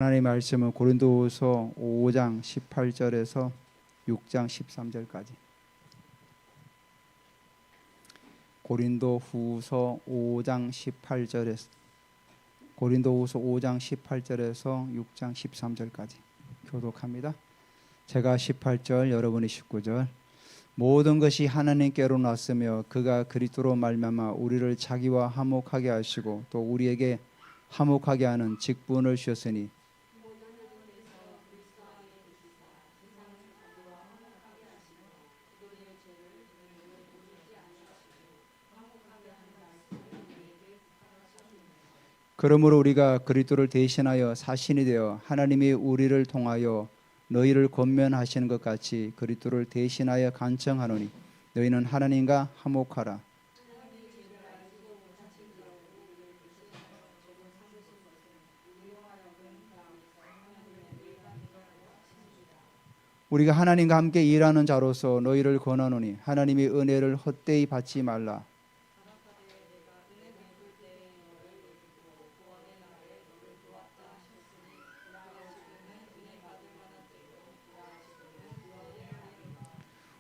하나님의 말씀은 고린도후서 5장 18절에서 6장 13절까지. 고린도후서 5장 18절에서 6장 13절까지 교독합니다. 제가 18절, 여러분이 19절. 모든 것이 하나님께로 났으며 그가 그리스도로 말미암아 우리를 자기와 화목하게 하시고 또 우리에게 화목하게 하는 직분을 주셨으니 그러므로 우리가 그리스도를 대신하여 사신이 되어 하나님이 우리를 통하여 너희를 권면하시는 것 같이 그리스도를 대신하여 간청하노니 너희는 하나님과 화목하라. 우리가 하나님과 함께 일하는 자로서 너희를 권하노니 하나님의 은혜를 헛되이 받지 말라.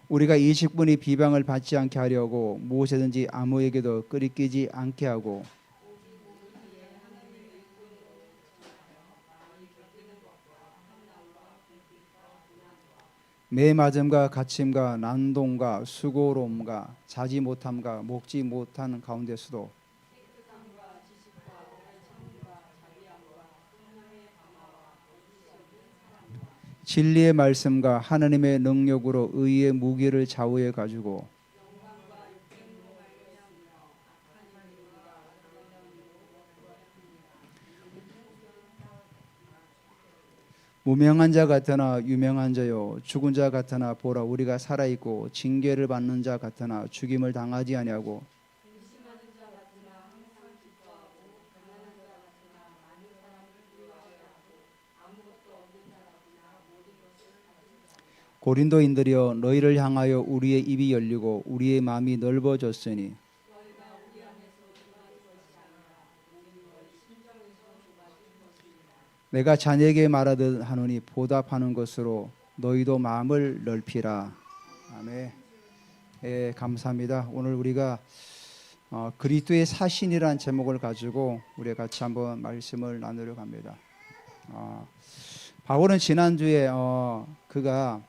우리가 이 직분이 비방을 받지 않게 하려고 무엇이든지 아무에게도 끄리끼지 않게 하고 매맞음과 갇힘과 난동과 수고로움과 자지 못함과 먹지 못한 가운데서도 진리의 말씀과 하나님의 능력으로 의의 무기를 좌우해 가지고 무명한 자 같으나 유명한 자요 죽은 자 같으나 보라 우리가 살아있고 징계를 받는 자 같으나 죽임을 당하지 아니하고 고린도인들이여 너희를 향하여 우리의 입이 열리고 우리의 마음이 넓어졌으니 내가 자네에게 말하듯 하노니 보답하는 것으로 너희도 마음을 넓히라. 아멘. 예, 감사합니다. 오늘 우리가 그리스도의 사신이라는 제목을 가지고 우리 같이 한번 말씀을 나누려고 합니다. 바울은 지난주에 그가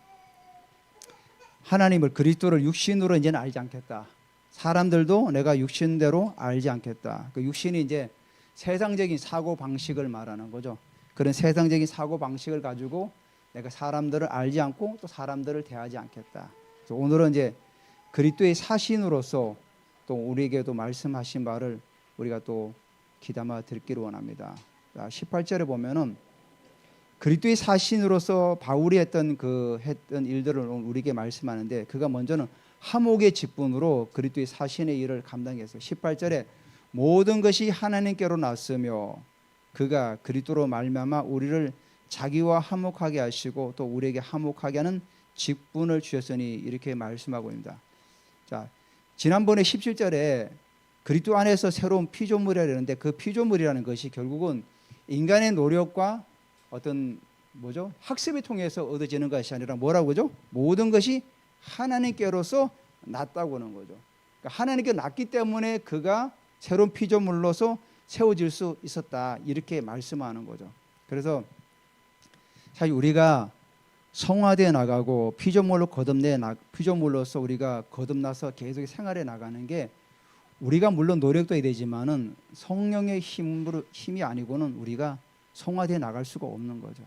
하나님을 그리스도를 육신으로 이제는 알지 않겠다. 사람들도 내가 육신대로 알지 않겠다. 그 육신이 이제 세상적인 사고 방식을 말하는 거죠. 그런 세상적인 사고 방식을 가지고 내가 사람들을 알지 않고 또 사람들을 대하지 않겠다. 그래서 오늘은 이제 그리스도의 사신으로서 또 우리에게도 말씀하신 바를 우리가 또 귀담아 듣기를 원합니다. 18절에 보면은 그리스도의 사신으로서 바울이 했던 일들을 우리에게 말씀하는데 그가 먼저는 화목의 직분으로 그리스도의 사신의 일을 감당했어요. 18절에 모든 것이 하나님께로 났으며 그가 그리스도로 말미암아 우리를 자기와 화목하게 하시고 또 우리에게 화목하게 하는 직분을 주셨으니 이렇게 말씀하고 있습니다. 자, 지난번에 17절에 그리스도 안에서 새로운 피조물이라 그러는데 그 피조물이라는 것이 결국은 인간의 노력과 어떤 학습을 통해서 얻어지는 것이 아니라 뭐라고 하죠? 모든 것이 하나님께로서 났다고 하는 거죠. 그러니까 하나님께 났기 때문에 그가 새로운 피조물로서 세워질 수 있었다 이렇게 말씀하는 거죠. 그래서 사실 우리가 성화되어 나가고 피조물로서 우리가 거듭나서 계속 생활해 나가는 게 우리가 물론 노력도 해야 되지만은 성령의 힘이 아니고는 우리가 성화되어 나갈 수가 없는 거죠.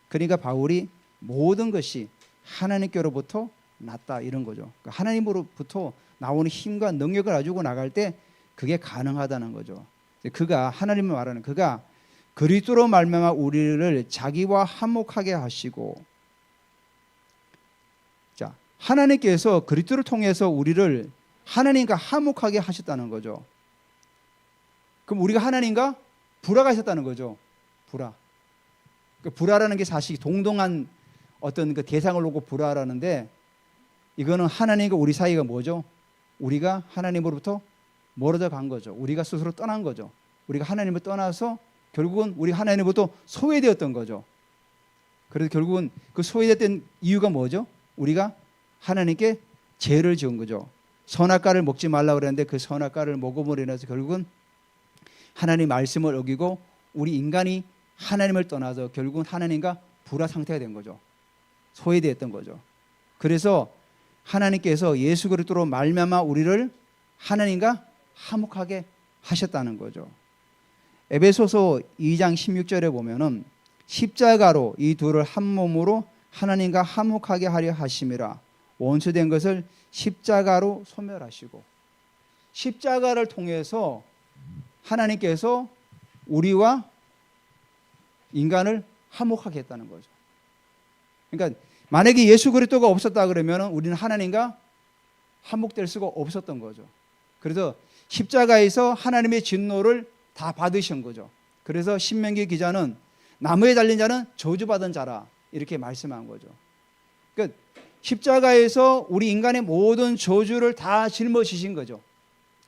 그러니까 바울이 모든 것이 하나님께로부터 났다 이런 거죠. 그러니까 하나님으로부터 나오는 힘과 능력을 가지고 나갈 때 그게 가능하다는 거죠. 그가 하나님을 말하는 그가 그리스도로 말미암아 우리를 자기와 화목하게 하시고 자 하나님께서 그리스도를 통해서 우리를 하나님과 화목하게 하셨다는 거죠. 그럼 우리가 하나님과 불화가 있었다는 거죠. 불화. 그 불화라는 게 사실 동등한 어떤 그 대상을 놓고 불화라는데 이거는 하나님과 우리 사이가 뭐죠? 우리가 하나님으로부터 멀어져 간 거죠. 우리가 스스로 떠난 거죠. 우리가 하나님을 떠나서 결국은 우리 하나님으로부터 소외되었던 거죠. 그래서 결국은 그 소외됐던 이유가 뭐죠? 우리가 하나님께 죄를 지은 거죠. 선악과를 먹지 말라고 그랬는데 그 선악과를 먹음으로 인해서 결국은 하나님 말씀을 어기고 우리 인간이 하나님을 떠나서 결국은 하나님과 불화 상태가 된 거죠. 소외되었던 거죠. 그래서 하나님께서 예수 그리스도로 말미암아 우리를 하나님과 화목하게 하셨다는 거죠. 에베소서 2장 16절에 보면은 십자가로 이 둘을 한 몸으로 하나님과 화목하게 하려 하심이라. 원수된 것을 십자가로 소멸하시고, 십자가를 통해서 하나님께서 우리와 인간을 화목하게 했다는 거죠. 그러니까 만약에 예수 그리스도가 없었다 그러면 우리는 하나님과 화목될 수가 없었던 거죠. 그래서 십자가에서 하나님의 진노를 다 받으신 거죠. 그래서 신명기 기자는 나무에 달린 자는 저주받은 자라 이렇게 말씀한 거죠. 그러니까 십자가에서 우리 인간의 모든 저주를 다 짊어지신 거죠.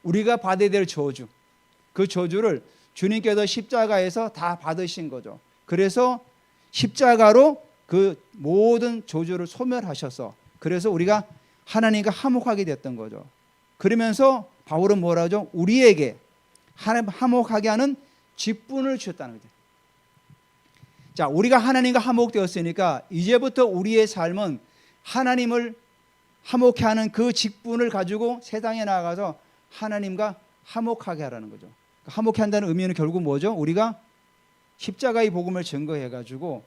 우리가 받아야 될 저주, 그 저주를 주님께서 십자가에서 다 받으신 거죠. 그래서 십자가로 그 모든 저주를 소멸하셔서 그래서 우리가 하나님과 화목하게 됐던 거죠. 그러면서 바울은 뭐라 하죠? 우리에게 하나님 화목하게 하는 직분을 주셨다는 거죠. 자, 우리가 하나님과 화목되었으니까 이제부터 우리의 삶은 하나님을 화목케 하는 그 직분을 가지고 세상에 나가서 하나님과 화목하게 하라는 거죠. 화목케 한다는 의미는 결국 뭐죠? 우리가 십자가의 복음을 증거해가지고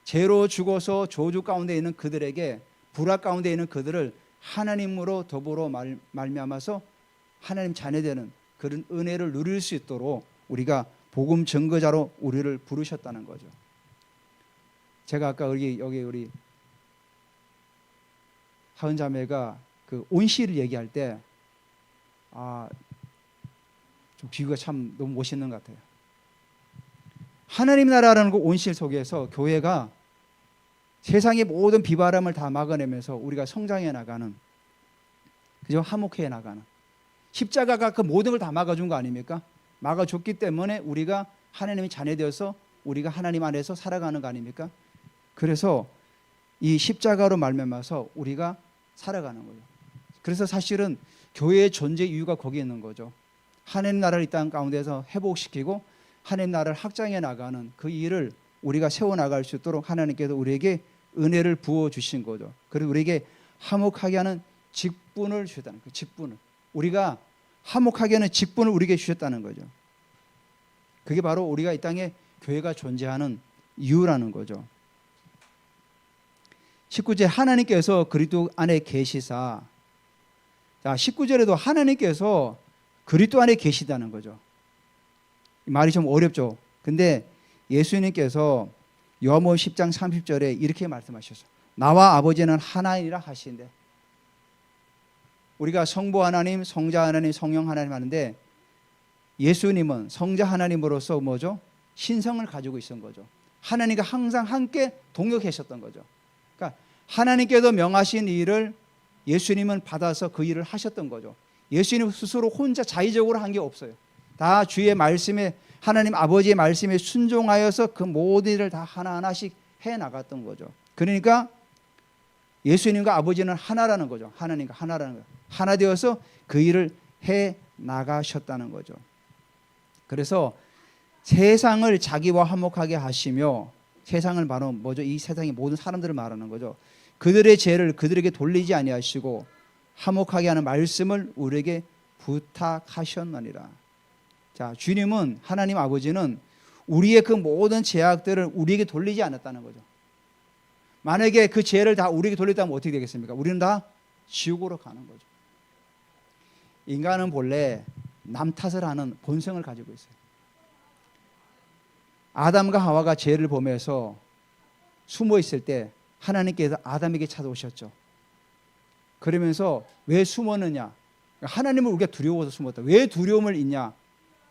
죄로 죽어서 저주 가운데 있는 그들에게, 불악 가운데 있는 그들을 하나님으로 더불어 말미암아서 하나님 자녀되는 그런 은혜를 누릴 수 있도록 우리가 복음 증거자로 우리를 부르셨다는 거죠. 제가 아까 여기 우리 하은 자매가 그 온실을 얘기할 때 좀 비유가 참 너무 멋있는 것 같아요. 하나님 나라라는 그 온실 속에서 교회가 세상의 모든 비바람을 다 막아내면서 우리가 성장해 나가는, 그죠? 화목해 나가는, 십자가가 그 모든 걸 다 막아준 거 아닙니까? 막아줬기 때문에 우리가 하나님의 자녀되어서 우리가 하나님 안에서 살아가는 거 아닙니까? 그래서 이 십자가로 말미암아서 우리가 살아가는 거죠. 그래서 사실은 교회의 존재 이유가 거기에 있는 거죠. 하나님 나라를 이 땅 가운데서 회복시키고 하나님 나라를 확장해 나가는 그 일을 우리가 세워나갈 수 있도록 하나님께서 우리에게 은혜를 부어주신 거죠. 그래서 우리에게 화목하게 하는 직분을 주셨다는 거예요. 직분을. 우리가 화목하게 하는 직분을 우리에게 주셨다는 거죠. 그게 바로 우리가 이 땅에 교회가 존재하는 이유라는 거죠. 19절 하나님께서 그리스도 안에 계시사. 자, 19절에도 하나님께서 그리스도 안에 계시다는 거죠. 말이 좀 어렵죠. 근데 예수님께서 요한복음 10장 30절에 이렇게 말씀하셨어요. 나와 아버지는 하나이라 하시는데, 우리가 성부 하나님, 성자 하나님, 성령 하나님 하는데 예수님은 성자 하나님으로서 뭐죠? 신성을 가지고 있었던 거죠. 하나님과 항상 함께 동역하셨던 거죠. 그러니까 하나님께서 명하신 일을 예수님은 받아서 그 일을 하셨던 거죠. 예수님 스스로 혼자 자의적으로 한 게 없어요. 다 주의 말씀에, 하나님 아버지의 말씀에 순종하여서 그 모든 일을 다 하나하나씩 해나갔던 거죠. 그러니까 예수님과 아버지는 하나라는 거죠. 하나님과 하나라는 거죠. 하나 되어서 그 일을 해나가셨다는 거죠. 그래서 세상을 자기와 화목하게 하시며, 세상을 바로 뭐죠? 이 세상의 모든 사람들을 말하는 거죠. 그들의 죄를 그들에게 돌리지 아니하시고 화목하게 하는 말씀을 우리에게 부탁하셨느니라. 자, 주님은, 하나님 아버지는 우리의 그 모든 죄악들을 우리에게 돌리지 않았다는 거죠. 만약에 그 죄를 다 우리에게 돌렸다면 어떻게 되겠습니까? 우리는 다 지옥으로 가는 거죠. 인간은 본래 남 탓을 하는 본성을 가지고 있어요. 아담과 하와가 죄를 범해서 숨어 있을 때 하나님께서 아담에게 찾아오셨죠. 그러면서 왜 숨었느냐? 하나님을 우리가 두려워서 숨었다. 왜 두려움을 잊냐?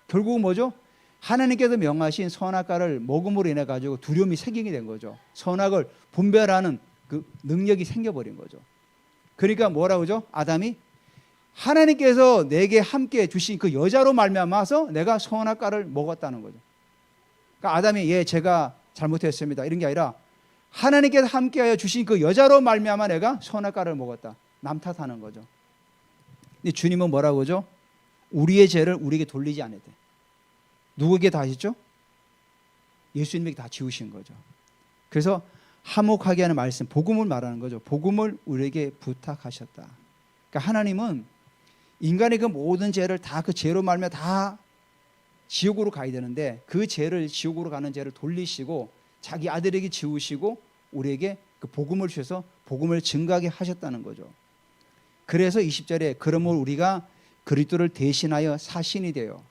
결국은 뭐죠? 하나님께서 명하신 선악과를 먹음으로 인해 가지고 두려움이 생기게 된 거죠. 선악을 분별하는 그 능력이 생겨버린 거죠. 그러니까 뭐라고 하죠? 아담이 하나님께서 내게 함께 주신 그 여자로 말미암아서 내가 선악과를 먹었다는 거죠. 그러니까 아담이 제가 잘못했습니다 이런 게 아니라 하나님께서 함께하여 주신 그 여자로 말미암아 내가 선악과를 먹었다. 남 탓하는 거죠. 근데 주님은 뭐라고 하죠? 우리의 죄를 우리에게 돌리지 않아야 돼. 누구에게 다 하셨죠? 예수님에게 다 지우신 거죠. 그래서 화목하게 하는 말씀, 복음을 말하는 거죠. 복음을 우리에게 부탁하셨다. 그러니까 하나님은 인간의 그 모든 죄를 다 그 죄로 말미암아 다 지옥으로 가야 되는데 그 죄를 지옥으로 가는 죄를 돌리시고 자기 아들에게 지우시고 우리에게 그 복음을 주셔서 복음을 증가하게 하셨다는 거죠. 그래서 20절에 그러므로 우리가 그리스도를 대신하여 사신이 되어.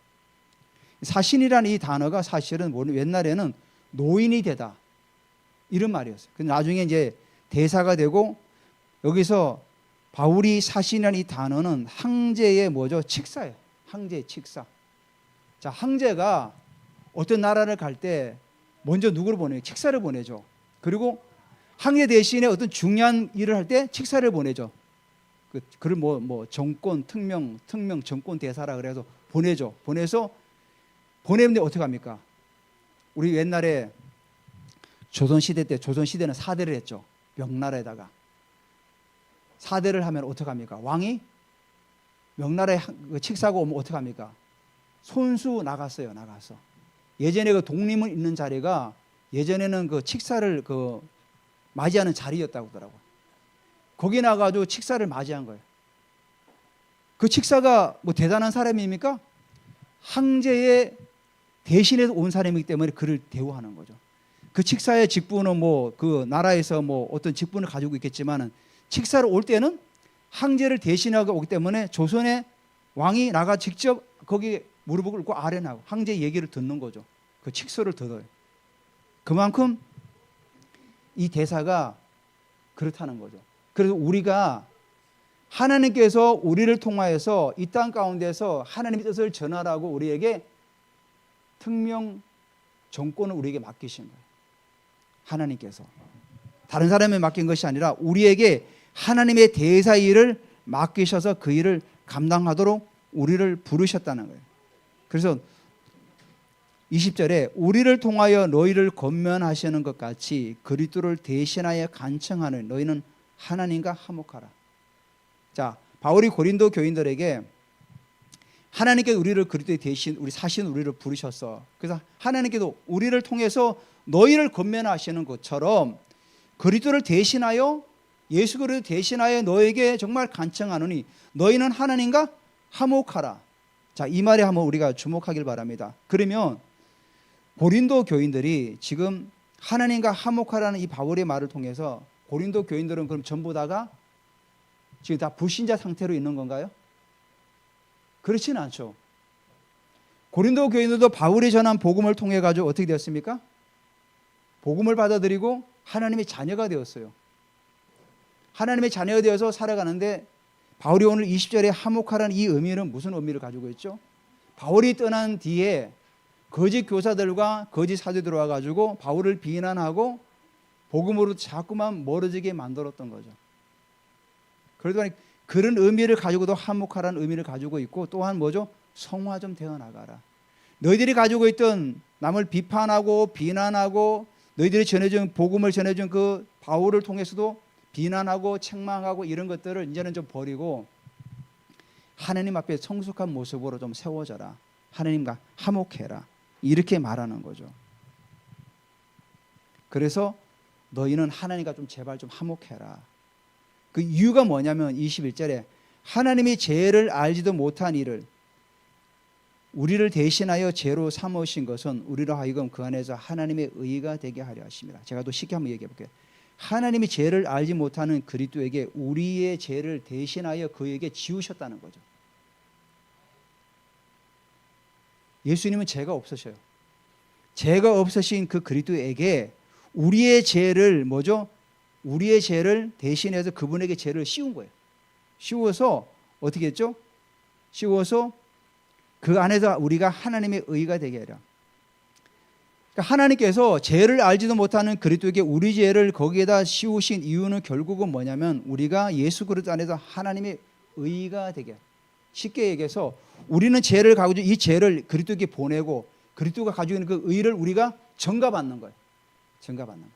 사신이라는 이 단어가 사실은 옛날에는 노인이 되다 이런 말이었어요. 근데 나중에 이제 대사가 되고 여기서 바울이 사신이라는 이 단어는 황제의 뭐죠? 칙사예요. 황제의 칙사. 자, 황제가 어떤 나라를 갈 때 먼저 누구를 보내요? 칙사를 보내죠. 그리고 황제 대신에 어떤 중요한 일을 할 때 칙사를 보내죠. 그를 뭐 정권 특명 정권 대사라 그래서 보내죠. 보내서 보내는데 어떻게 합니까? 우리 옛날에 조선시대 때 조선시대는 사대를 했죠. 명나라에다가 사대를 하면 어떻게 합니까? 왕이 명나라에 칙사가 오면 어떻게 합니까? 손수 나갔어요. 나가서 예전에 그 독립을 있는 자리가 예전에는 그 칙사를 그 맞이하는 자리였다고 하더라고요. 거기 나가가지고 칙사를 맞이한 거예요. 그 칙사가 뭐 대단한 사람입니까? 황제의 대신해서 온 사람이기 때문에 그를 대우하는 거죠. 그 칙사의 직분은 뭐 그 나라에서 뭐 어떤 직분을 가지고 있겠지만은 칙사를 올 때는 황제를 대신하고 오기 때문에 조선의 왕이 나가 직접 거기 무릎을 꿇고 아뢰나고 황제의 얘기를 듣는 거죠. 그 칙서를 들어요. 그만큼 이 대사가 그렇다는 거죠. 그래서 우리가 하나님께서 우리를 통하여서 이 땅 가운데서 하나님의 뜻을 전하라고 우리에게 특명 정권을 우리에게 맡기신 거예요. 하나님께서 다른 사람에 맡긴 것이 아니라 우리에게 하나님의 대사 일을 맡기셔서 그 일을 감당하도록 우리를 부르셨다는 거예요. 그래서 20절에 우리를 통하여 너희를 권면하시는 것 같이 그리스도를 대신하여 간청하는 너희는 하나님과 화목하라. 자, 바울이 고린도 교인들에게 하나님께 우리를 그리스도의 대신 우리 사신 우리를 부르셨어. 그래서 하나님께도 우리를 통해서 너희를 권면하시는 것처럼 그리스도를 대신하여 예수 그리스도 대신하여 너에게 정말 간청하노니 너희는 하나님과 화목하라. 자, 이 말에 한번 우리가 주목하길 바랍니다. 그러면 고린도 교인들이 지금 하나님과 화목하라는 이 바울의 말을 통해서 고린도 교인들은 그럼 전부 다가 지금 다 불신자 상태로 있는 건가요? 그렇지는 않죠. 고린도 교인들도 바울이 전한 복음을 통해 가지고 어떻게 되었습니까? 복음을 받아들이고 하나님의 자녀가 되었어요. 하나님의 자녀가 되어서 살아가는데 바울이 오늘 20절에 화목하라는 이 의미는 무슨 의미를 가지고 있죠? 바울이 떠난 뒤에 거짓 교사들과 거짓 사도들이 와가지고 바울을 비난하고 복음으로 자꾸만 멀어지게 만들었던 거죠. 그러다 그런 의미를 가지고도 화목하라는 의미를 가지고 있고 또한 뭐죠? 성화 좀 되어 나가라. 너희들이 가지고 있던 남을 비판하고 비난하고 너희들이 전해준 복음을 전해준 그 바울을 통해서도 비난하고 책망하고 이런 것들을 이제는 좀 버리고 하나님 앞에 성숙한 모습으로 좀 세워져라. 하나님과 화목해라. 이렇게 말하는 거죠. 그래서 너희는 하나님과 좀 제발 좀 화목해라. 그 이유가 뭐냐면 21절에 하나님이 죄를 알지도 못한 이를 우리를 대신하여 죄로 삼으신 것은 우리로 하여금 그 안에서 하나님의 의가 되게 하려 하십니다. 제가 또 쉽게 한번 얘기해 볼게요. 하나님이 죄를 알지 못하는 그리스도에게 우리의 죄를 대신하여 그에게 지우셨다는 거죠. 예수님은 죄가 없으셔요. 죄가 없으신 그 그리스도에게 우리의 죄를 뭐죠? 우리의 죄를 대신해서 그분에게 죄를 씌운 거예요. 씌워서 어떻게 했죠? 씌워서 그 안에서 우리가 하나님의 의가 되게 하라. 그러니까 하나님께서 죄를 알지도 못하는 그리스도에게 우리 죄를 거기에다 씌우신 이유는 결국은 뭐냐면 우리가 예수 그리스도 안에서 하나님의 의가 되게. 쉽게 얘기해서 우리는 죄를 가지고 이 죄를 그리스도에게 보내고 그리스도가 가지고 있는 그 의를 우리가 전가받는 거예요. 전가받는 거예요.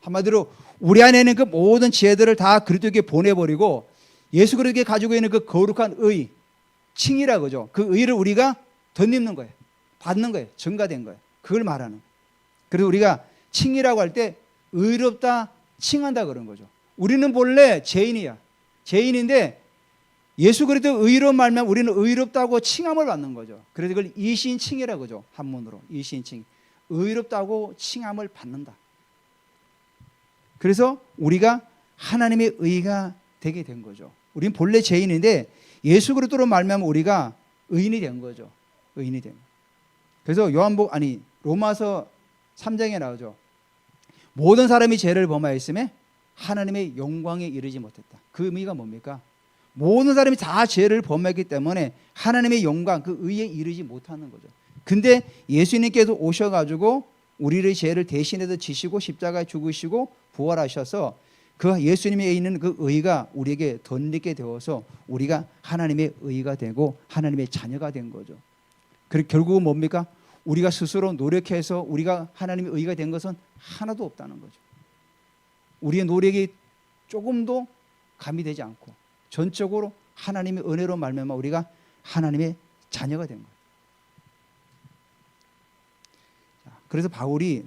한마디로 우리 안에 있는 그 모든 지혜들을 다 그리스도에게 보내버리고 예수 그리스도께 가지고 있는 그 거룩한 의, 칭이라 그죠. 그 의를 우리가 덧입는 거예요. 받는 거예요. 전가된 거예요. 그걸 말하는 거예요. 그래서 우리가 칭이라고 할 때 의롭다 칭한다 그런 거죠. 우리는 본래 죄인이야. 죄인인데 예수 그리스도 의로 말면 우리는 의롭다고 칭함을 받는 거죠. 그래서 그걸 이신칭이라고 그죠. 한문으로 이신칭. 의롭다고 칭함을 받는다. 그래서 우리가 하나님의 의가 되게 된 거죠. 우리는 본래 죄인인데 예수 그리스도로 말미암아 우리가 의인이 된 거죠. 의인이 된 거예요. 그래서 로마서 3장에 나오죠. 모든 사람이 죄를 범하였음에 하나님의 영광에 이르지 못했다. 그 의미가 뭡니까? 모든 사람이 다 죄를 범했기 때문에 하나님의 영광, 그 의에 이르지 못하는 거죠. 근데 예수님께서 오셔가지고 우리의 죄를 대신해서 지시고 십자가에 죽으시고 부활하셔서 그 예수님에 있는 그 의가 우리에게 덧입게 되어서 우리가 하나님의 의가 되고 하나님의 자녀가 된 거죠. 그리고 결국은 뭡니까? 우리가 스스로 노력해서 우리가 하나님의 의가 된 것은 하나도 없다는 거죠. 우리의 노력이 조금도 가미되지 않고 전적으로 하나님의 은혜로 말미암아 우리가 하나님의 자녀가 된 거예요. 그래서 바울이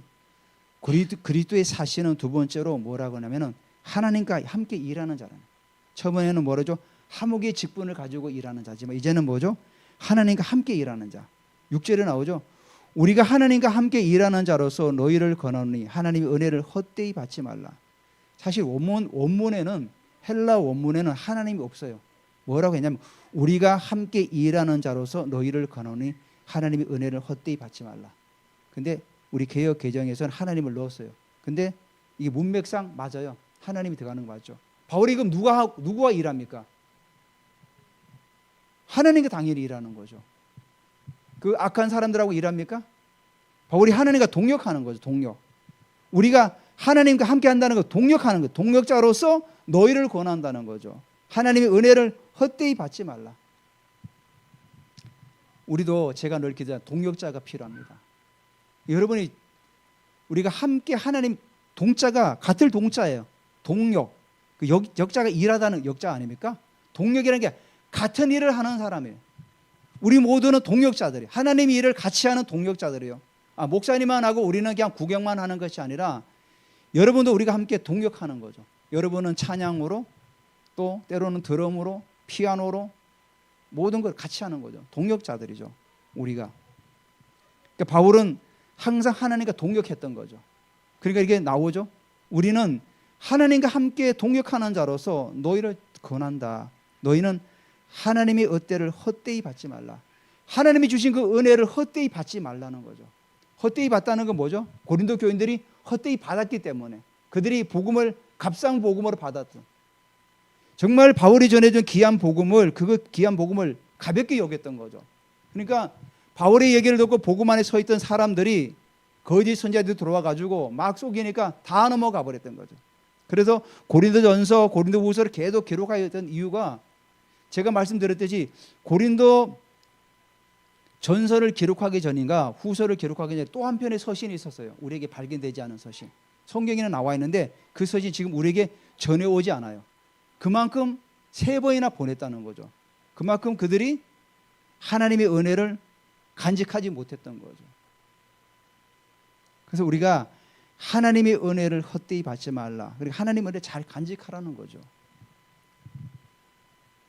그리스도의 사실은 두 번째로 뭐라고 하냐면은 하나님과 함께 일하는 자라는. 처음에는 뭐라죠? 하목의 직분을 가지고 일하는 자지만 이제는 뭐죠? 하나님과 함께 일하는 자. 6절에 나오죠. 우리가 하나님과 함께 일하는 자로서 너희를 권하노니 하나님의 은혜를 헛되이 받지 말라. 사실 원문에는 헬라 원문에는 하나님이 없어요. 뭐라고 했냐면 우리가 함께 일하는 자로서 너희를 권하노니 하나님의 은혜를 헛되이 받지 말라. 근데 우리 개역 개정에서는 하나님을 넣었어요. 근데 이게 문맥상 맞아요. 하나님이 들어가는 거 맞죠. 바울이 그럼 누구와 일합니까? 하나님과 당연히 일하는 거죠. 그 악한 사람들하고 일합니까? 바울이 하나님과 동역하는 거죠. 동역. 우리가 하나님과 함께 한다는 거 동역하는 거. 동역자로서 너희를 권한다는 거죠. 하나님의 은혜를 헛되이 받지 말라. 우리도 제가 늘 기도한 동역자가 필요합니다. 여러분이 우리가 함께 하나님 동자가 같은 동자예요. 동역. 그 역자가 일하다는 역자 아닙니까? 동역이라는 게 같은 일을 하는 사람이에요. 우리 모두는 동역자들이 하나님의 일을 같이 하는 동역자들이에요. 목사님만 하고 우리는 그냥 구경만 하는 것이 아니라 여러분도 우리가 함께 동역하는 거죠. 여러분은 찬양으로 또 때로는 드럼으로 피아노로 모든 걸 같이 하는 거죠. 동역자들이죠. 우리가. 그러니까 바울은 항상 하나님과 동역했던 거죠. 그러니까 이게 나오죠. 우리는 하나님과 함께 동역하는 자로서 너희를 권한다. 너희는 하나님의 은혜를 헛되이 받지 말라. 하나님이 주신 그 은혜를 헛되이 받지 말라는 거죠. 헛되이 받다는 건 뭐죠? 고린도 교인들이 헛되이 받았기 때문에 그들이 복음을 값싼 복음으로 받았던 정말 바울이 전해준 귀한 복음을 가볍게 여겼던 거죠. 그러니까 바울의 얘기를 듣고 복음 안에 서 있던 사람들이 거짓 선지자들이 들어와 가지고 막 속이니까 다 넘어가 버렸던 거죠. 그래서 고린도전서, 고린도후서를 계속 기록하였던 이유가 제가 말씀드렸듯이 고린도 전서를 기록하기 전인가 후서를 기록하기 전에 또 한편의 서신이 있었어요. 우리에게 발견되지 않은 서신. 성경에는 나와 있는데 그 서신이 지금 우리에게 전해오지 않아요. 그만큼 3번이나 보냈다는 거죠. 그만큼 그들이 하나님의 은혜를 간직하지 못했던 거죠. 그래서 우리가 하나님의 은혜를 헛되이 받지 말라. 그리고 하나님의 은혜 잘 간직하라는 거죠.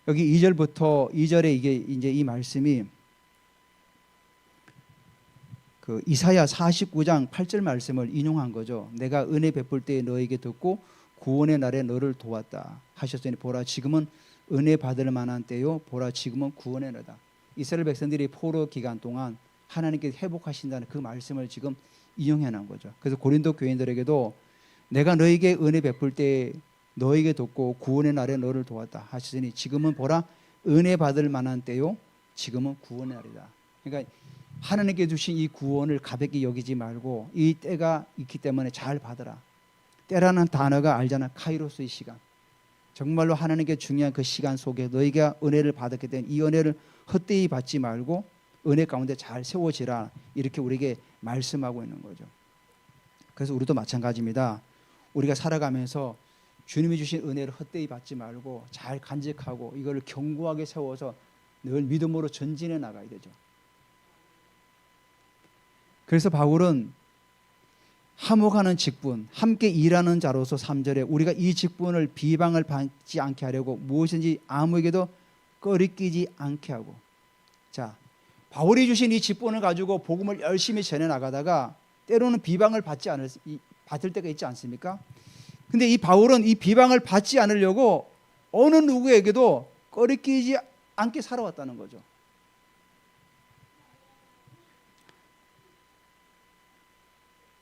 여기 2절부터 2절에 이게 이제 이 말씀이 그 이사야 49장 8절 말씀을 인용한 거죠. 내가 은혜 베풀 때에 너에게 듣고 구원의 날에 너를 도왔다 하셨으니 보라 지금은 은혜 받을 만한 때요 보라 지금은 구원의 날이다. 이스라엘 백성들이 포로 기간 동안 하나님께서 회복하신다는 그 말씀을 지금 인용해 놓은 거죠. 그래서 고린도 교인들에게도 내가 너에게 은혜 베풀 때에 너에게 돕고 구원의 날에 너를 도왔다 하시니 지금은 보라 은혜 받을 만한 때요 지금은 구원의 날이다. 그러니까 하나님께 주신 이 구원을 가볍게 여기지 말고 이 때가 있기 때문에 잘 받으라. 때라는 단어가 알잖아. 카이로스의 시간. 정말로 하나님께 중요한 그 시간 속에 너희가 은혜를 받았기 때문에 이 은혜를 헛되이 받지 말고 은혜 가운데 잘 세워지라 이렇게 우리에게 말씀하고 있는 거죠. 그래서 우리도 마찬가지입니다. 우리가 살아가면서 주님이 주신 은혜를 헛되이 받지 말고 잘 간직하고 이걸 견고하게 세워서 늘 믿음으로 전진해 나가야 되죠. 그래서 바울은 화목하는 직분, 함께 일하는 자로서 3절에 우리가 이 직분을 비방을 받지 않게 하려고 무엇인지 아무에게도 꺼리끼지 않게 하고, 자, 바울이 주신 이 직분을 가지고 복음을 열심히 전해 나가다가 때로는 비방을 받을 때가 있지 않습니까? 근데 이 바울은 이 비방을 받지 않으려고 어느 누구에게도 꺼리끼지 않게 살아왔다는 거죠.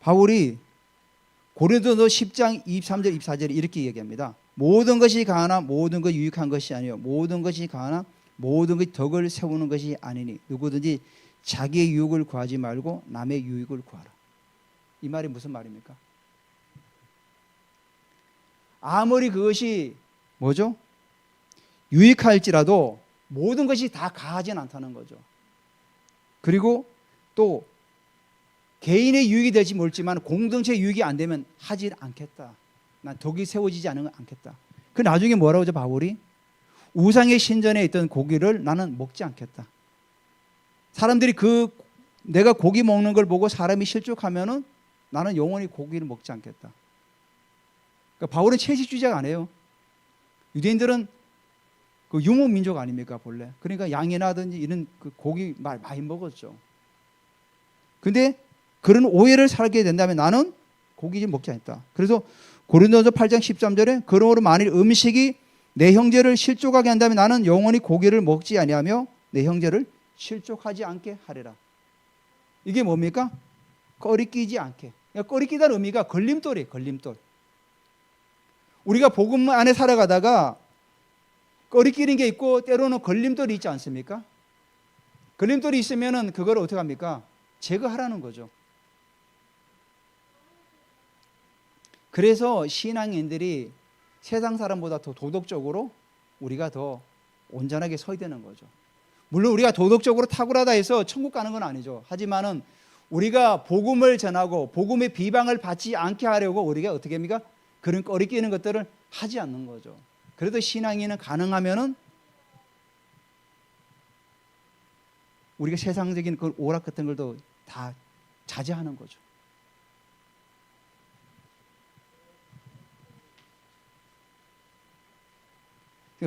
바울이 고린도서 10장 23절 24절에 이렇게 얘기합니다. 모든 것이 가하나 모든 것이 유익한 것이 아니요 모든 것이 가하나 모든 것이 덕을 세우는 것이 아니니 누구든지 자기의 유익을 구하지 말고 남의 유익을 구하라. 이 말이 무슨 말입니까? 아무리 그것이 뭐죠? 유익할지라도 모든 것이 다 가하진 않다는 거죠. 그리고 또 개인의 유익이 될지 모르지만 공동체 유익이 안 되면 하지 않겠다. 난 덕이 세워지지 않겠다. 그 나중에 뭐라고 하죠 바울이? 우상의 신전에 있던 고기를 나는 먹지 않겠다. 사람들이 내가 고기 먹는 걸 보고 사람이 실족하면은 나는 영원히 고기를 먹지 않겠다. 그러니까 바울은 채식주의자가 아니에요. 유대인들은 그 유목 민족 아닙니까 본래. 그러니까 양이나든지 이런 그 고기 많이 먹었죠. 근데 그런 오해를 살게 된다면 나는 고기 좀 먹지 않겠다. 그래서 고린도서 8장 13절에 그러므로 만일 음식이 내 형제를 실족하게 한다면 나는 영원히 고기를 먹지 아니하며 내 형제를 실족하지 않게 하리라. 이게 뭡니까? 꺼리끼지 않게. 그러니까 꺼리끼다는 의미가 걸림돌이에요. 걸림돌. 우리가 복음 안에 살아가다가 꺼리끼는 게 있고 때로는 걸림돌이 있지 않습니까? 걸림돌이 있으면은 그걸 어떻게 합니까? 제거하라는 거죠. 그래서 신앙인들이 세상 사람보다 더 도덕적으로 우리가 더 온전하게 서야 되는 거죠. 물론 우리가 도덕적으로 탁월하다 해서 천국 가는 건 아니죠. 하지만은 우리가 복음을 전하고 복음의 비방을 받지 않게 하려고 우리가 어떻게 합니까? 그런 꺼리끼는 것들을 하지 않는 거죠. 그래도 신앙인은 가능하면은 우리가 세상적인 그 오락 같은 걸도 다 자제하는 거죠.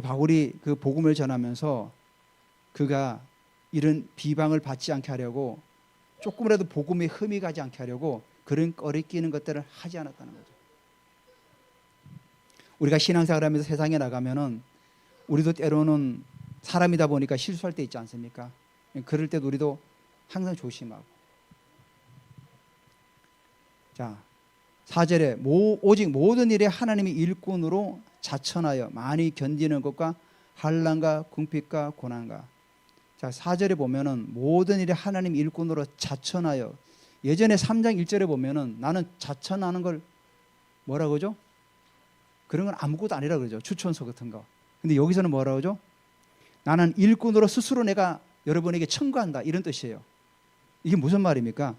바울이 그 복음을 전하면서 그가 이런 비방을 받지 않게 하려고 조금이라도 복음에 흠이 가지 않게 하려고 그런 꺼리끼는 것들을 하지 않았다는 거죠. 우리가 신앙생활 하면서 세상에 나가면은 우리도 때로는 사람이다 보니까 실수할 때 있지 않습니까? 그럴 때도 우리도 항상 조심하고. 자, 4절에 오직 모든 일에 하나님의 일꾼으로 자천하여 많이 견디는 것과 환난과 궁핍과 고난과. 자, 4절에 보면은 모든 일에 하나님 일꾼으로 자천하여. 예전에 3장 1절에 보면은 나는 자천하는 걸 뭐라고 하죠? 그런 건 아무것도 아니라 그러죠. 추천서 같은 거. 근데 여기서는 뭐라고 하죠? 나는 일꾼으로 스스로 내가 여러분에게 청구한다. 이런 뜻이에요. 이게 무슨 말입니까?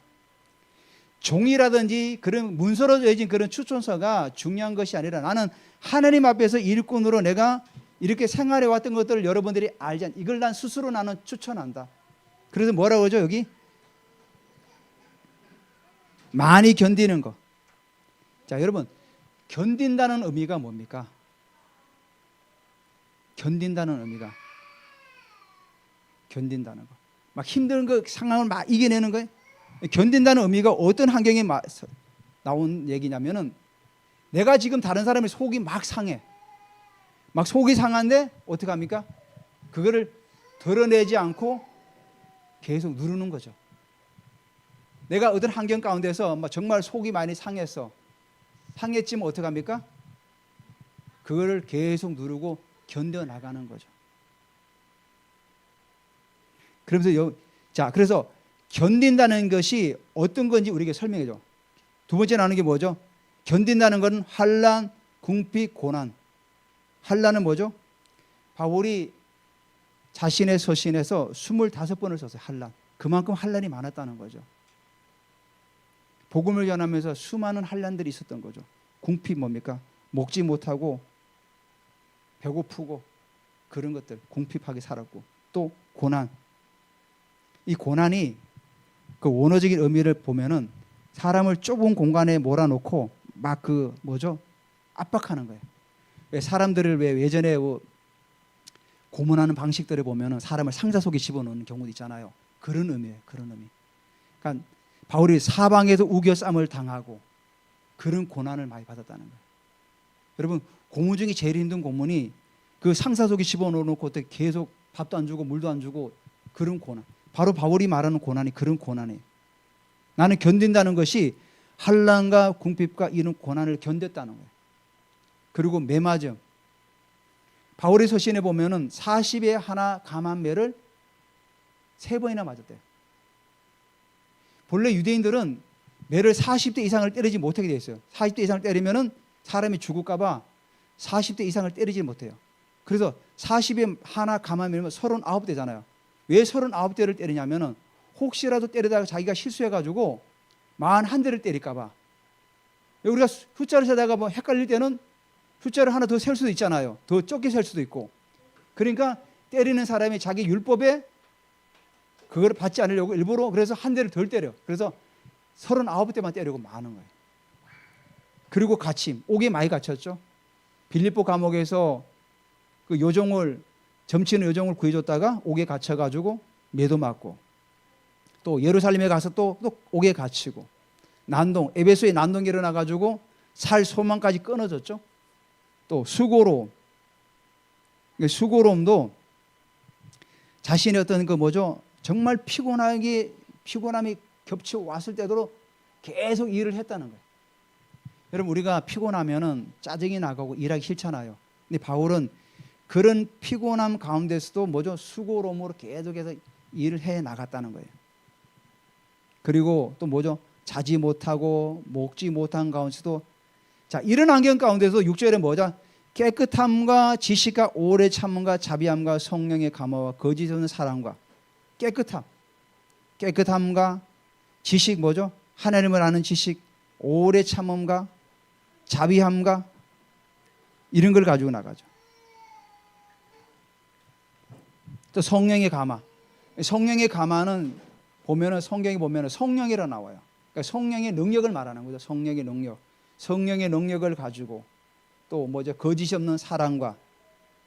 종이라든지 그런 문서로 되어진 그런 추천서가 중요한 것이 아니라 나는 하나님 앞에서 일꾼으로 내가 이렇게 생활해 왔던 것들을 여러분들이 알지 않, 이걸 난 스스로 나는 추천한다. 그래서 뭐라고 하죠 여기? 많이 견디는 거. 자, 여러분 견딘다는 의미가 뭡니까? 견딘다는 의미가 견딘다는 거. 막 힘든 거 상황을 막 이겨내는 거예요. 견딘다는 의미가 어떤 환경에 나온 얘기냐면은 내가 지금 다른 사람의 속이 막 상해. 막 속이 상한데 어떻게 합니까? 그거를 드러내지 않고 계속 누르는 거죠. 내가 어떤 환경 가운데서 정말 속이 많이 상했어. 상했지만 어떻게 합니까? 그거를 계속 누르고 견뎌나가는 거죠. 그래서 견딘다는 것이 어떤 건지 우리에게 설명해 줘. 두 번째 나오는 게 뭐죠? 견딘다는 것은 환난, 궁핍, 고난. 환난은 뭐죠? 바울이 자신의 서신에서 25번을 썼어요. 환난. 그만큼 환난이 많았다는 거죠. 복음을 전하면서 수많은 환난들이 있었던 거죠. 궁핍 뭡니까? 먹지 못하고 배고프고 그런 것들 궁핍하게 살았고, 또 고난. 이 고난이 그 원어적인 의미를 보면은 사람을 좁은 공간에 몰아놓고 막 그 뭐죠? 압박하는 거예요. 왜 사람들을 왜 예전에 고문하는 방식들을 보면은 사람을 상자 속에 집어넣는 경우도 있잖아요. 그런 의미예요. 그런 의미. 그러니까 바울이 사방에서 우겨쌈을 당하고 그런 고난을 많이 받았다는 거예요. 여러분, 고문 중에 제일 힘든 고문이 그 상사 속에 집어넣어놓고 계속 밥도 안 주고 물도 안 주고 그런 고난. 바로 바울이 말하는 고난이 그런 고난이에요. 나는 견딘다는 것이 환난과 궁핍과 이런 고난을 견뎠다는 거예요. 그리고 매맞음. 바울의 서신에 보면은 40에 하나 감한 매를 3번이나 맞았대요. 본래 유대인들은 매를 40대 이상을 때리지 못하게 되어 있어요. 40대 이상을 때리면은 사람이 죽을까봐 40대 이상을 때리지 못해요. 그래서 40에 하나 감한 매면 39대잖아요. 왜 39대를 때리냐면은 혹시라도 때리다가 자기가 실수해가지고 41대를 때릴까봐. 우리가 숫자를 세다가 뭐 헷갈릴 때는 숫자를 하나 더 셀 수도 있잖아요. 더 적게 셀 수도 있고. 그러니까 때리는 사람이 자기 율법에 그걸 받지 않으려고 일부러 그래서 한 대를 덜 때려. 그래서 39대만 때리고 마는 거예요. 그리고 갇힘. 옥에 많이 갇혔죠. 빌립보 감옥에서 그 요정을 점치는 요정을 구해줬다가 옥에 갇혀가지고 매도 맞고, 또 예루살렘에 가서 또 옥에 갇히고, 난동, 에베소에 난동이 일어나가지고 살 소망까지 끊어졌죠. 또 수고로움도 자신의 어떤 그 뭐죠, 정말 피곤함이 겹쳐 왔을 때도 계속 일을 했다는 거예요. 여러분, 우리가 피곤하면은 짜증이 나가고 일하기 싫잖아요. 근데 바울은 그런 피곤함 가운데서도 뭐죠, 수고로움으로 계속해서 일을 해 나갔다는 거예요. 그리고 또 뭐죠, 자지 못하고 먹지 못한 가운데서도, 자, 이런 환경 가운데서 6절에 뭐죠? 깨끗함과 지식과 오래 참음과 자비함과 성령의 감화와 거짓 없는 사랑과 깨끗함과 지식, 뭐죠? 하나님을 아는 지식, 오래 참음과 자비함과 이런 걸 가지고 나가죠. 또 성령의 감화. 성령의 감화는 보면은 성경에 보면은 성령이라 나와요. 그러니까 성령의 능력을 말하는 거죠. 성령의 능력. 성령의 능력을 가지고 또 뭐죠? 거짓이 없는 사랑과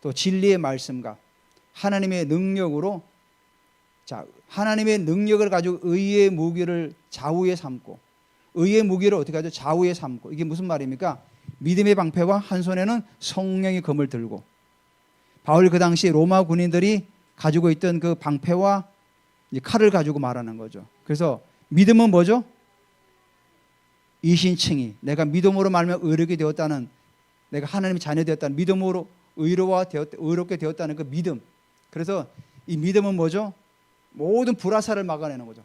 또 진리의 말씀과 하나님의 능력으로, 자, 하나님의 능력을 가지고 의의 무기를 좌우에 삼고, 의의 무기를 어떻게 하죠? 좌우에 삼고. 이게 무슨 말입니까? 믿음의 방패와 한 손에는 성령의 검을 들고. 바울 그 당시 로마 군인들이 가지고 있던 그 방패와 칼을 가지고 말하는 거죠. 그래서 믿음은 뭐죠? 이신칭의, 내가 믿음으로 말하면 의롭게 되었다는, 내가 하나님의 자녀 되었다는 믿음으로 의롭게 되었다는 그 믿음. 그래서 이 믿음은 뭐죠? 모든 불화살을 막아내는 거죠.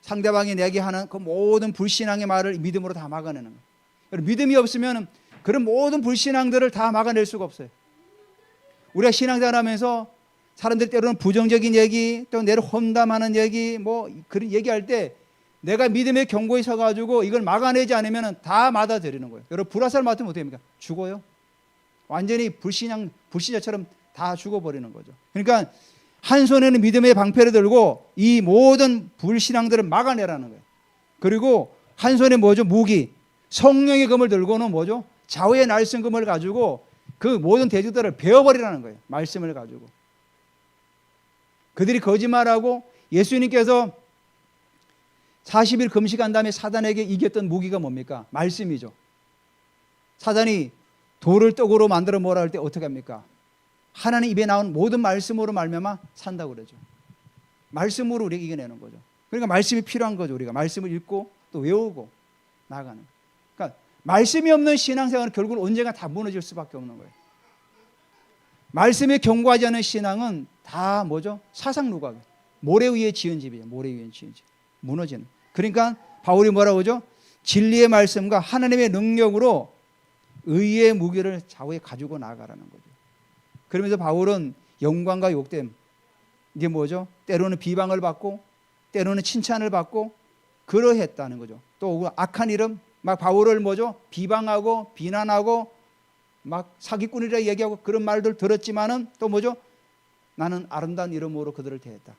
상대방이 내게 하는 그 모든 불신앙의 말을 믿음으로 다 막아내는 거예요. 믿음이 없으면 그런 모든 불신앙들을 다 막아낼 수가 없어요. 우리가 신앙생활하면서 사람들이 때로는 부정적인 얘기, 또 내를 험담하는 얘기, 뭐 그런 얘기할 때 내가 믿음의 경고에 서가지고 이걸 막아내지 않으면 다 맞아들이는 거예요. 여러분, 불화살 맞으면 어떻게 됩니까? 죽어요. 완전히 불신자처럼 다 죽어버리는 거죠. 그러니까 한 손에는 믿음의 방패를 들고 이 모든 불신앙들을 막아내라는 거예요. 그리고 한 손에 뭐죠? 무기, 성령의 검을 들고는 뭐죠? 좌우의 날성검을 가지고 그 모든 대적들을 베어버리라는 거예요. 말씀을 가지고. 그들이 거짓말하고, 예수님께서 40일 금식한 다음에 사단에게 이겼던 무기가 뭡니까? 말씀이죠. 사단이 돌을 떡으로 만들어 뭐라 할 때 어떻게 합니까? 하나님 입에 나온 모든 말씀으로 말미암아 산다고 그러죠. 말씀으로 우리가 이겨내는 거죠. 그러니까 말씀이 필요한 거죠. 우리가 말씀을 읽고 또 외우고 나가는. 그러니까 말씀이 없는 신앙생활은 결국 언젠가 다 무너질 수밖에 없는 거예요. 말씀에 경고하지 않은 신앙은 다 뭐죠? 사상누각, 모래 위에 지은 집이죠. 모래 위에 지은 집, 무너지는. 그러니까 바울이 뭐라고 하죠? 진리의 말씀과 하나님의 능력으로 의의 무기를 좌우에 가지고 나아가라는 거죠. 그러면서 바울은 영광과 욕됨, 이게 뭐죠? 때로는 비방을 받고 때로는 칭찬을 받고 그러했다는 거죠. 또 악한 이름 막 바울을 뭐죠? 비방하고 비난하고 막 사기꾼이라 얘기하고 그런 말들 들었지만은 또 뭐죠? 나는 아름다운 이름으로 그들을 대했다.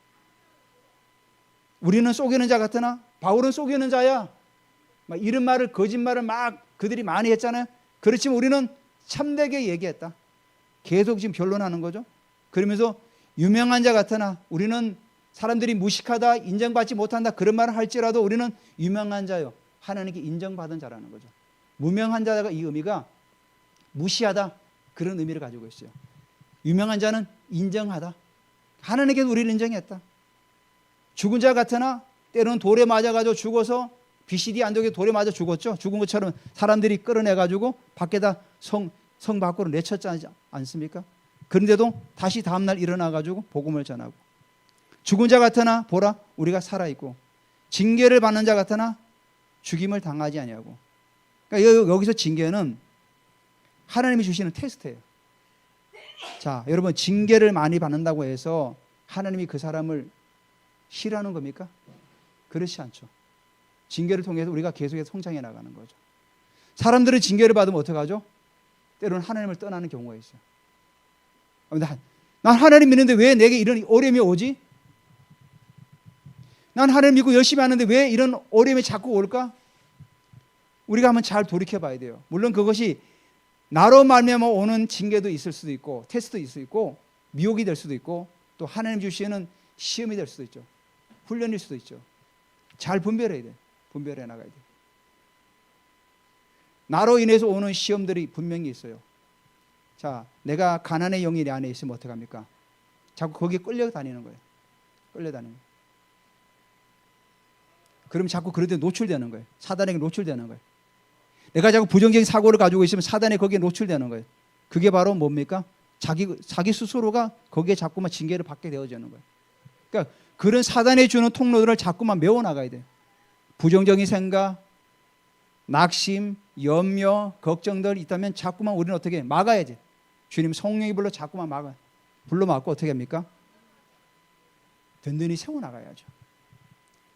우리는 속이는 자 같으나 바울은 속이는 자야. 막 이런 말을 거짓말을 막 그들이 많이 했잖아요. 그렇지만 우리는 참되게 얘기했다. 계속 지금 변론하는 거죠. 그러면서 유명한 자 같으나 우리는 사람들이 무식하다, 인정받지 못한다 그런 말을 할지라도 우리는 유명한 자요. 하나님께 인정받은 자라는 거죠. 무명한 자가 이 의미가 무시하다 그런 의미를 가지고 있어요. 유명한 자는 인정하다. 하나님께서 우리를 인정했다. 죽은 자 같으나 때로는 돌에 맞아가지고 죽어서 BCD 안독에 돌에 맞아 죽었죠. 죽은 것처럼 사람들이 끌어내가지고 밖에다 성 밖으로 내쳤지 않습니까? 그런데도 다시 다음날 일어나가지고 복음을 전하고 죽은 자 같으나 보라 우리가 살아있고 징계를 받는 자 같으나 죽임을 당하지 아니하고. 그러니까 여기서 징계는 하나님이 주시는 테스트예요. 자, 여러분 징계를 많이 받는다고 해서 하나님이 그 사람을 싫어하는 겁니까? 그렇지 않죠. 징계를 통해서 우리가 계속해서 성장해 나가는 거죠. 사람들은 징계를 받으면 어떡하죠? 때로는 하나님을 떠나는 경우가 있어요. 난 하나님 믿는데 왜 내게 이런 어려움이 오지? 난 하나님 믿고 열심히 하는데 왜 이런 어려움이 자꾸 올까? 우리가 한번 잘 돌이켜 봐야 돼요. 물론 그것이 나로 말미암아 오는 징계도 있을 수도 있고 테스트도 있을 수도 있고 미혹이 될 수도 있고 또 하나님 주시는 시험이 될 수도 있죠. 훈련일 수도 있죠. 잘 분별해야 돼. 분별해 나가야 돼. 나로 인해서 오는 시험들이 분명히 있어요. 자, 내가 가난의 영이 내 안에 있으면 어떡합니까? 자꾸 거기에 끌려다니는 거예요. 끌려다니는 거예요. 그럼 자꾸 그런 데 노출되는 거예요. 사단에게 노출되는 거예요. 내가 자꾸 부정적인 사고를 가지고 있으면 사단에 거기에 노출되는 거예요. 그게 바로 뭡니까? 자기 스스로가 거기에 자꾸만 징계를 받게 되어지는 거예요. 그러니까 그런 사단이 주는 통로들을 자꾸만 메워나가야 돼요. 부정적인 생각, 낙심, 염려, 걱정들 있다면 자꾸만 우리는 어떻게 막아야지. 주님 성령이 불러 자꾸만 불러 막고 어떻게 합니까? 든든히 세워나가야죠.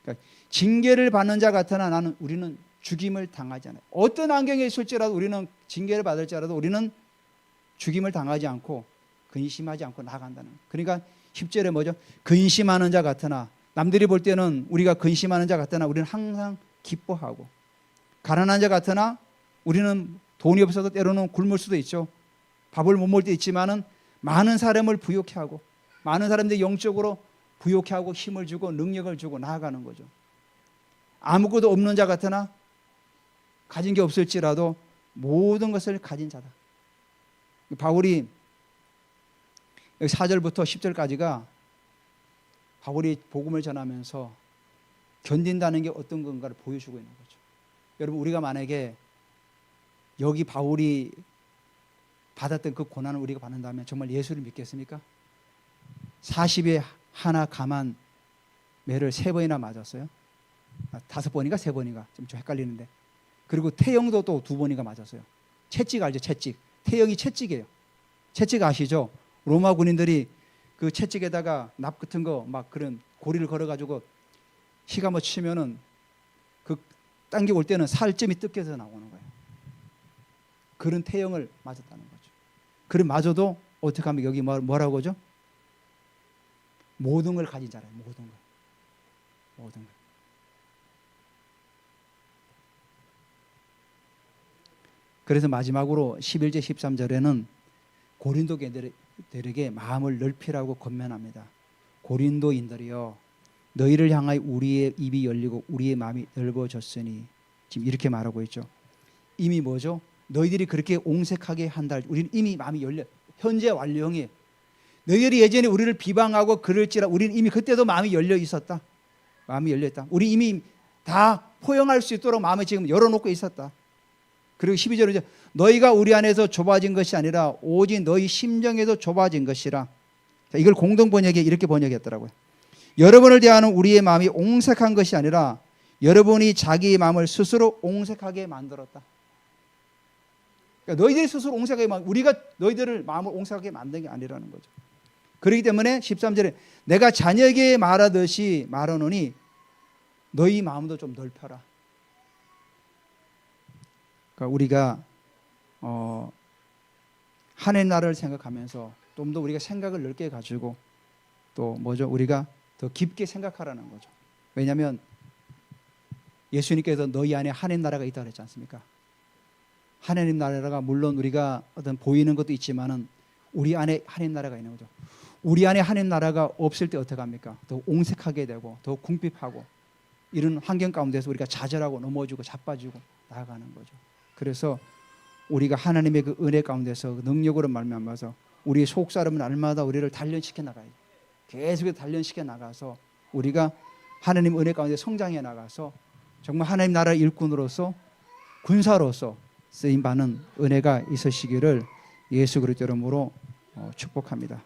그러니까 징계를 받는 자 같으나 우리는 죽임을 당하지 않아요. 어떤 환경에 있을지라도 우리는 징계를 받을지라도 우리는 죽임을 당하지 않고 근심하지 않고 나아간다는 거예요. 그러니까 10절에 뭐죠? 근심하는 자 같으나 남들이 볼 때는 우리가 근심하는 자 같으나 우리는 항상 기뻐하고 가난한 자 같으나 우리는 돈이 없어서 때로는 굶을 수도 있죠. 밥을 못 먹을 때 있지만은 많은 사람을 부욕해 하고 많은 사람들이 영적으로 부욕해 하고 힘을 주고 능력을 주고 나아가는 거죠. 아무것도 없는 자 같으나 가진 게 없을지라도 모든 것을 가진 자다. 바울이 4절부터 10절까지가 바울이 복음을 전하면서 견딘다는 게 어떤 건가를 보여주고 있는 거죠. 여러분 우리가 만약에 여기 바울이 받았던 그 고난을 우리가 받는다면 정말 예수를 믿겠습니까? 40에 하나 감한 매를 3번이나 맞았어요. 5번인가 3번인가 좀 헷갈리는데. 그리고 태형도 또 2번인가 맞았어요. 채찍 알죠? 채찍. 태형이 채찍이에요. 채찍 아시죠? 로마 군인들이 그 채찍에다가 납 같은 거 막 그런 고리를 걸어가지고 희가 뭐 치면은 그 당겨 올 때는 살점이 뜯겨서 나오는 거예요. 그런 태형을 맞았다는 거죠. 그럼 마저도 어떻게 하면 여기 뭐라고 하죠? 모든 걸 가진 자라요. 모든 걸. 모든 걸. 그래서 마지막으로 11절 13절에는 고린도인들에게 마음을 넓히라고 권면합니다. 고린도인들이여 너희를 향하여 우리의 입이 열리고 우리의 마음이 넓어졌으니 지금 이렇게 말하고 있죠. 이미 뭐죠? 너희들이 그렇게 옹색하게 한다. 우리는 이미 마음이 열려. 현재 완료형이에요. 너희들이 예전에 우리를 비방하고 그럴지라 우리는 이미 그때도 마음이 열려 있었다. 마음이 열려 있다. 우리 이미 다 포용할 수 있도록 마음을 지금 열어놓고 있었다. 그리고 12절은 이제 너희가 우리 안에서 좁아진 것이 아니라 오직 너희 심정에서 좁아진 것이라. 자, 이걸 공동번역에 이렇게 번역했더라고요. 여러분을 대하는 우리의 마음이 옹색한 것이 아니라 여러분이 자기의 마음을 스스로 옹색하게 만들었다. 그러니까 너희들이 스스로 옹색하게 우리가 너희들을 마음을 옹색하게 만든 게 아니라는 거죠. 그렇기 때문에 13절에 내가 자녀에게 말하듯이 말하노니 너희 마음도 좀 넓혀라. 그러니까 우리가 하나님 나라를 생각하면서 좀 더 우리가 생각을 넓게 가지고 또 뭐죠? 우리가 더 깊게 생각하라는 거죠. 왜냐하면 예수님께서 너희 안에 하나님 나라가 있다고 그랬지 않습니까? 하나님 나라가 물론 우리가 어떤 보이는 것도 있지만은 우리 안에 하나님 나라가 있는 거죠. 우리 안에 하나님 나라가 없을 때 어떻게 합니까? 더 옹색하게 되고 더 궁핍하고 이런 환경 가운데서 우리가 좌절하고 넘어지고 자빠지고 나아가는 거죠. 그래서 우리가 하나님의 그 은혜 가운데서 그 능력으로 말미암아서 우리의 속사람은 날마다 우리를 단련시켜 나가야 돼요. 계속해서 단련시켜 나가서 우리가 하나님 은혜 가운데 성장해 나가서 정말 하나님 나라 일꾼으로서 군사로서 쓰임 받는 은혜가 있으시기를 예수 그리스도 이름으로 축복합니다.